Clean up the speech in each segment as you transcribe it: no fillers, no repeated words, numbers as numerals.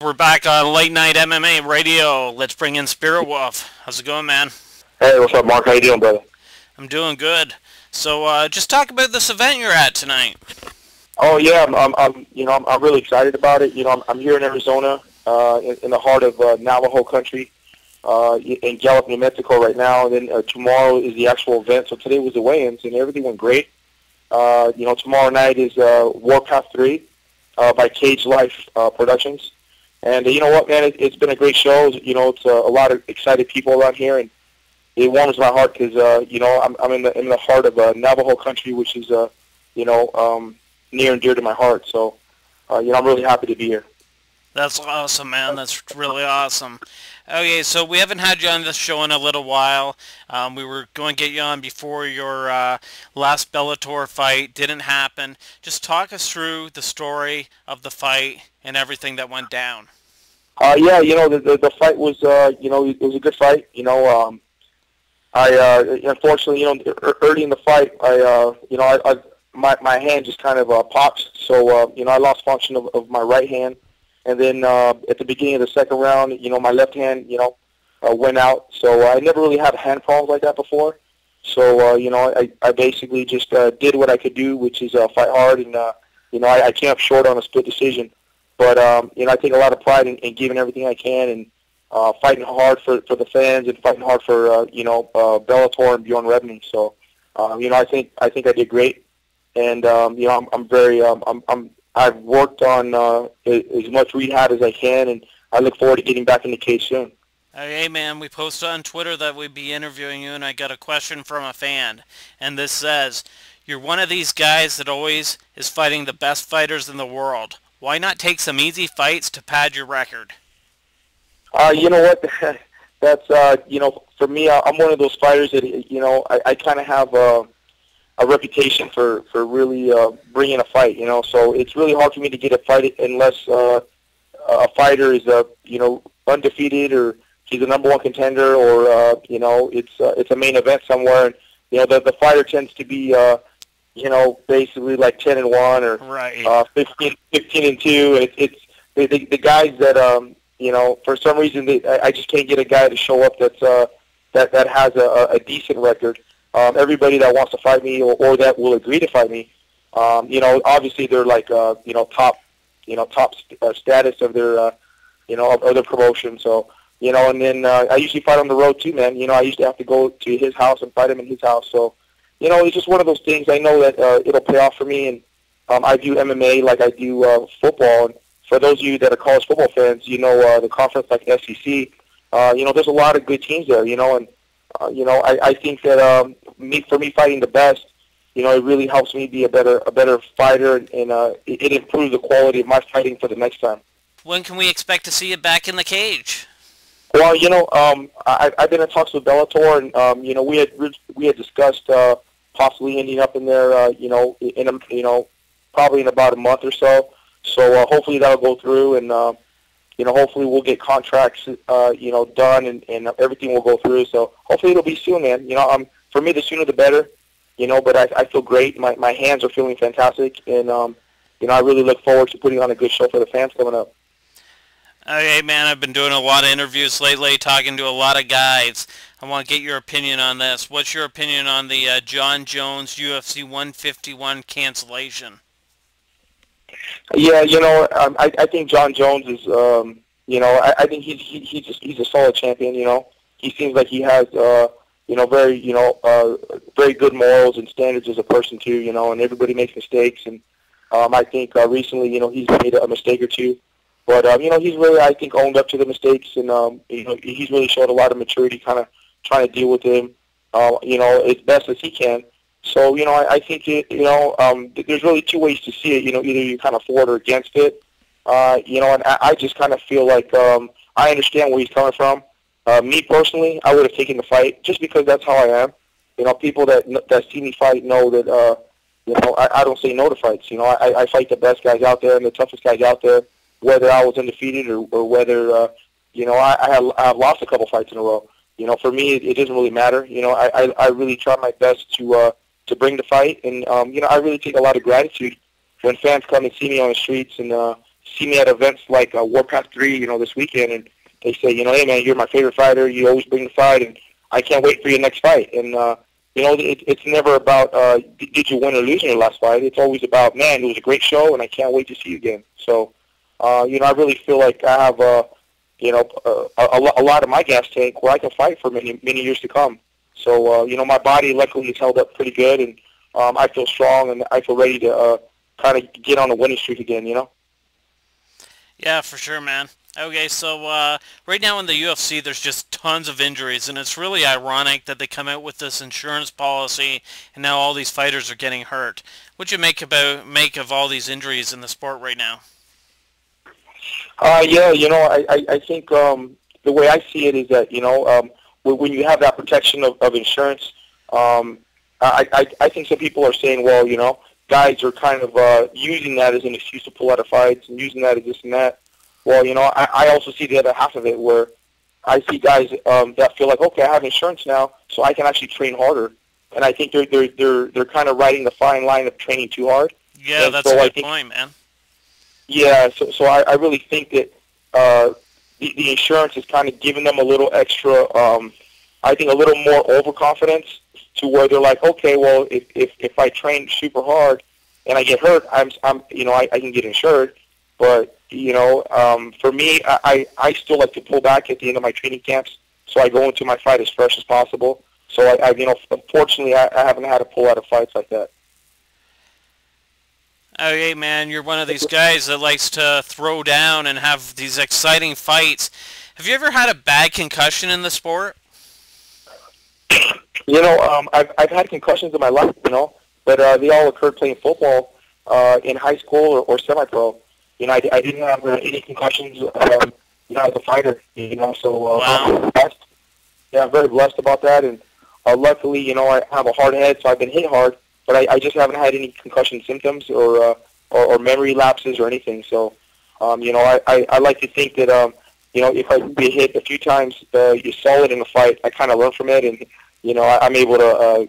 We're back on Late Night MMA Radio. Let's bring in Spiritwolf. How's it going, man? Hey, what's up, Mark? How you doing, brother? I'm doing good. So, just talk about this event you're at tonight. Oh yeah, I'm really excited about it. I'm here in Arizona, in the heart of Navajo country, in Gallup, New Mexico, right now. And then tomorrow is the actual event. So today was the weigh-ins, and everything went great. Tomorrow night is Warpath 3 by Cage Life Productions. And you know what, man? It's been a great show. It's a lot of excited people around here, and it warms my heart because I'm in the heart of Navajo country, which is near and dear to my heart. So I'm really happy to be here. That's awesome, man. That's really awesome. Okay, so we haven't had you on this show in a little while. We were going to get you on before your last Bellator fight. Didn't happen. Just talk us through the story of the fight and everything that went down. The fight was, it was a good fight. I unfortunately, early in the fight, my hand just kind of popped. So, I lost function of my right hand. And then at the beginning of the second round, my left hand, went out. So I never really had hand problems like that before. So, I basically just did what I could do, which is fight hard. And, I came up short on a split decision. But, I take a lot of pride in giving everything I can and fighting hard for the fans and fighting hard for, Bellator and Bjorn Rebney. So, I think I did great. And, I'm very, I've worked on as much rehab as I can, and I look forward to getting back in the cage soon. Hey, man, we posted on Twitter that we'd be interviewing you, and I got a question from a fan. And this says, you're one of these guys that always is fighting the best fighters in the world. Why not take some easy fights to pad your record? You know what? That's, for me, I'm one of those fighters that, I kind of have a reputation for really bringing a fight, So it's really hard for me to get a fight unless a fighter is, undefeated or he's a number one contender or, it's a main event somewhere. And, the fighter tends to be, basically like 10-1 or right. 15-2. And it's the guys that, for some reason, I just can't get a guy to show up that has a decent record. Everybody that wants to fight me or that will agree to fight me, obviously they're like, top status of their, of their promotion. So, and then I usually fight on the road too, man. I usually have to go to his house and fight him in his house. So, it's just one of those things. I know that it'll pay off for me, and I do MMA like I do football. And for those of you that are college football fans, the conference like SEC, there's a lot of good teams there, and I think that for me fighting the best, it really helps me be a better fighter, and it improves the quality of my fighting for the next time. When can we expect to see you back in the cage? Well, I've been in talks with Bellator, and we had discussed possibly ending up in there, probably in about a month or so. So hopefully that'll go through, and hopefully we'll get contracts, done, and everything will go through. So hopefully it'll be soon, man. For me, the sooner the better. But I feel great. My hands are feeling fantastic, and I really look forward to putting on a good show for the fans coming up. Okay, man, I've been doing a lot of interviews lately, talking to a lot of guys. I want to get your opinion on this. What's your opinion on the Jon Jones UFC 151 cancellation? Yeah, I think Jon Jones is, I think he's a solid champion. He seems like he has, very good morals and standards as a person too. And everybody makes mistakes, and I think recently, he's made a mistake or two. But, he's really, I think, owned up to the mistakes, and, he's really showed a lot of maturity kind of trying to deal with them, as best as he can. So, I think, there's really two ways to see it. Either you kind of for it or against it. And I just kind of feel like I understand where he's coming from. Me personally, I would have taken the fight just because that's how I am. People that see me fight know that, I don't say no to fights. I fight the best guys out there and the toughest guys out there, whether I was undefeated or whether, I've lost a couple fights in a row. For me, it doesn't really matter. I really try my best to bring the fight, and I really take a lot of gratitude when fans come and see me on the streets and see me at events like Warpath 3, this weekend, and they say, hey, man, you're my favorite fighter. You always bring the fight, and I can't wait for your next fight. And, it's never about did you win or lose in your last fight. It's always about, man, it was a great show, and I can't wait to see you again. So, I really feel like I have, a lot of my gas tank where I can fight for many, many years to come. So, my body luckily is held up pretty good, and I feel strong, and I feel ready to kind of get on a winning streak again, Yeah, for sure, man. Okay, so right now in the UFC, there's just tons of injuries, and it's really ironic that they come out with this insurance policy, and now all these fighters are getting hurt. What'd you make of all these injuries in the sport right now? Yeah, I think the way I see it is that, when you have that protection of insurance, I think some people are saying, well, guys are kind of using that as an excuse to pull out of fights and using that as this and that. Well, I also see the other half of it where I see guys that feel like, okay, I have insurance now, so I can actually train harder. And I think they're kind of riding the fine line of training too hard. Yeah, and that's a good point, man. Yeah, so I really think that the insurance is kind of giving them a little extra, I think a little more overconfidence to where they're like, okay, well, if I train super hard and I get hurt, I can get insured. But for me, I still like to pull back at the end of my training camps, so I go into my fight as fresh as possible. So unfortunately, I haven't had to pull out of fights like that. Okay, man, you're one of these guys that likes to throw down and have these exciting fights. Have you ever had a bad concussion in the sport? I've had concussions in my life, but they all occurred playing football in high school or semi-pro. I didn't have any concussions, as a fighter, so wow. I'm blessed. Yeah, I'm very blessed about that, and luckily, I have a hard head, so I've been hit hard, but I just haven't had any concussion symptoms or memory lapses or anything. So, I like to think that, if I get hit a few times, you're solid in a fight, I kind of learn from it, and, I'm able to,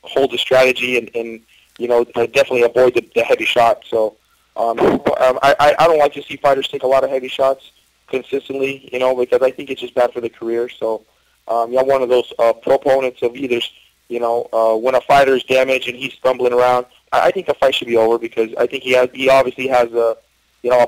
hold the strategy and definitely avoid the heavy shot. So, I don't like to see fighters take a lot of heavy shots consistently, because I think it's just bad for the career. So, I'm one of those proponents of either, when a fighter is damaged and he's stumbling around, I think the fight should be over because I think he obviously has a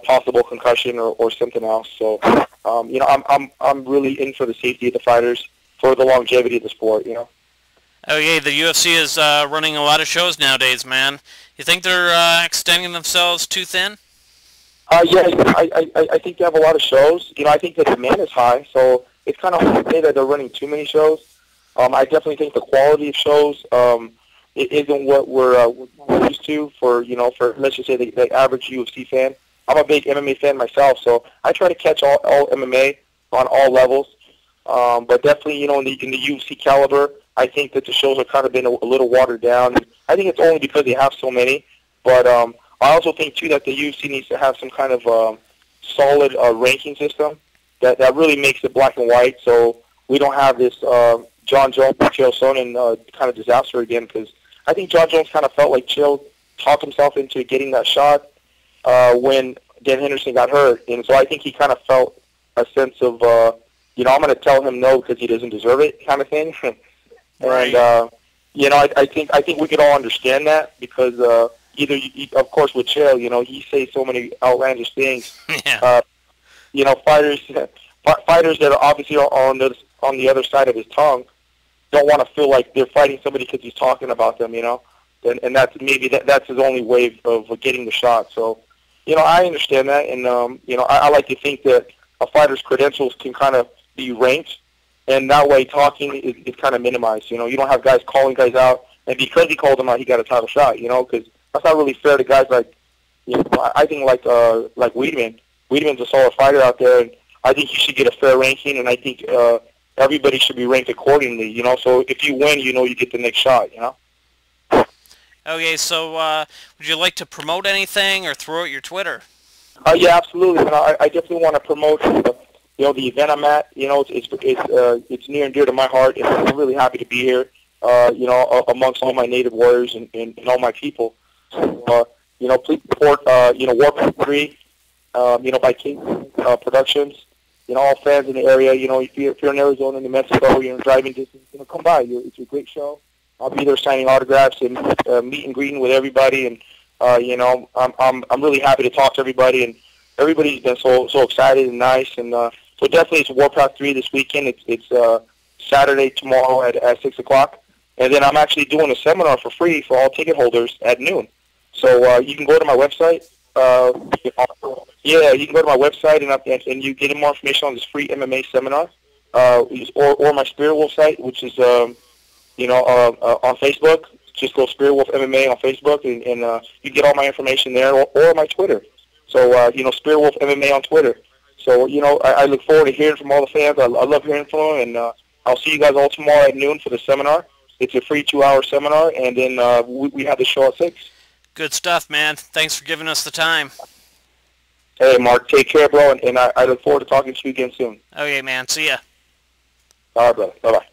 possible concussion or something else. So, I'm really in for the safety of the fighters, for the longevity of the sport, Okay, the UFC is running a lot of shows nowadays, man. You think they're extending themselves too thin? Yeah, I think they have a lot of shows. I think the demand is high, so it's kind of hard to say that they're running too many shows. I definitely think the quality of shows it isn't what we're used to for let's just say the average UFC fan. I'm a big MMA fan myself, so I try to catch all MMA on all levels. But definitely, in the UFC caliber, I think that the shows have kind of been a little watered down. I think it's only because they have so many. But I also think, too, that the UFC needs to have some kind of solid ranking system that really makes it black and white, so we don't have this Jon Jones, Chael Sonnen kind of disaster again, because I think Jon Jones kind of felt like Chael talked himself into getting that shot when Dan Henderson got hurt. And so I think he kind of felt a sense of, I'm going to tell him no because he doesn't deserve it kind of thing. Right. And, I think we could all understand that because of course, with Chael, he says so many outlandish things. Yeah. Fighters that are obviously on the other side of his tongue don't want to feel like they're fighting somebody because he's talking about them, and that's his only way of getting the shot. So, I understand that, and I like to think that a fighter's credentials can kind of be ranked, and that way talking is kind of minimized. You don't have guys calling guys out, and because he called them out, he got a title shot. Because that's not really fair to guys like, I think like Weidman. Weidman's a solid fighter out there, and I think he should get a fair ranking, and I think everybody should be ranked accordingly. So if you win, you get the next shot. Okay, so would you like to promote anything or throw out your Twitter? Yeah, absolutely. I definitely want to promote the event I'm at. It's near and dear to my heart, and I'm really happy to be here. Amongst all my native warriors and all my people. So, please support Warpath 3. by King Productions. All fans in the area, if you're in Arizona, New Mexico, driving distance, come by. It's a great show. I'll be there signing autographs and meet and greeting with everybody. And I'm really happy to talk to everybody. And everybody's been so excited and nice. And so definitely it's Warpath 3 this weekend. It's Saturday tomorrow at 6 o'clock. And then I'm actually doing a seminar for free for all ticket holders at noon. So you can go to my website. You can go to my website and you get more information on this free MMA seminar, or my Spiritwolf site, which is on Facebook. Just go Spiritwolf MMA on Facebook, and you get all my information there, or my Twitter. So Spiritwolf MMA on Twitter. So I look forward to hearing from all the fans. I love hearing from them, and I'll see you guys all tomorrow at noon for the seminar. It's a free 2-hour seminar, and then we have the show at 6. Good stuff, man. Thanks for giving us the time. Hey, Mark, take care, bro, and I look forward to talking to you again soon. Okay, man. See ya. All right, brother. Bye-bye.